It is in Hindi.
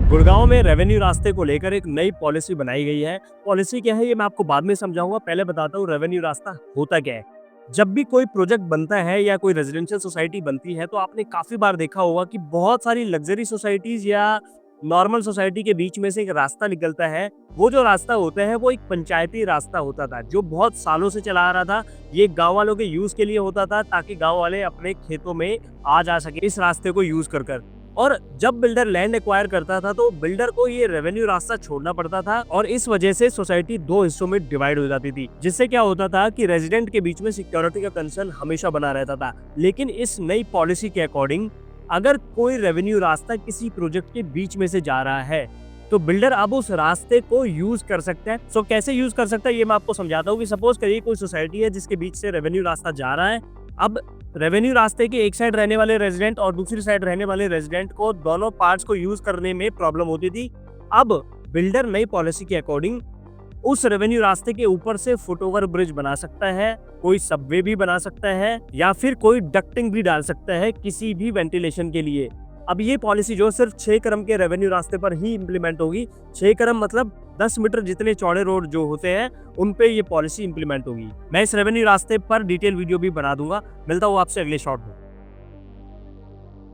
गुड़गांव में रेवेन्यू रास्ते को लेकर एक नई पॉलिसी बनाई गई है। पॉलिसी क्या है ये मैं आपको बाद में समझाऊंगा, पहले बताता हूँ रेवेन्यू रास्ता होता क्या है। जब भी कोई प्रोजेक्ट बनता है या कोई रेजिडेंशियल सोसाइटी बनती है तो आपने काफी बार देखा होगा कि बहुत सारी लग्जरी सोसाइटीज या नॉर्मल सोसाइटी के बीच में से एक रास्ता निकलता है। वो जो रास्ता होता है वो एक पंचायती रास्ता होता था जो बहुत सालों से चला आ रहा था। ये गांव वालों के यूज के लिए होता था ताकि गांव वाले अपने खेतों में आ जा सके इस रास्ते को यूज कर। और जब बिल्डर लैंड एक्वायर करता था तो बिल्डर को ये रेवेन्यू रास्ता छोड़ना पड़ता था और इस वजह से सोसाइटी दो हिस्सों में डिवाइड हो जाती थी, जिससे क्या होता था कि रेजिडेंट के बीच में सिक्योरिटी का कंसर्न हमेशा बना रहता था। लेकिन इस नई पॉलिसी के अकॉर्डिंग अगर कोई रेवेन्यू रास्ता किसी प्रोजेक्ट के बीच में से जा रहा है तो बिल्डर अब उस रास्ते को यूज कर सकता है। सो कैसे यूज कर सकता है ये मैं आपको समझाता हूँ कि सपोज करिए कोई सोसाइटी है जिसके बीच से रेवेन्यू रास्ता जा रहा है। अब रेवेन्यू रास्ते के एक साइड रहने वाले रेजिडेंट और दूसरी साइड रहने वाले रेजिडेंट को दोनों पार्ट्स को यूज करने में प्रॉब्लम होती थी। अब बिल्डर नई पॉलिसी के अकॉर्डिंग उस रेवेन्यू रास्ते के ऊपर से फुटओवर ब्रिज बना सकता है, कोई सबवे भी बना सकता है या फिर कोई डक्टिंग भी डाल सकता है किसी भी वेंटिलेशन के लिए। अब ये पॉलिसी जो सिर्फ 6 क्रम के रेवेन्यू रास्ते पर ही इंप्लीमेंट होगी। 6 क्रम मतलब 10 मीटर जितने चौड़े रोड जो होते हैं उन पे ये पॉलिसी इंप्लीमेंट होगी। मैं इस रेवेन्यू रास्ते पर डिटेल वीडियो भी बना दूंगा। मिलता हूँ आपसे अगले शॉर्ट में।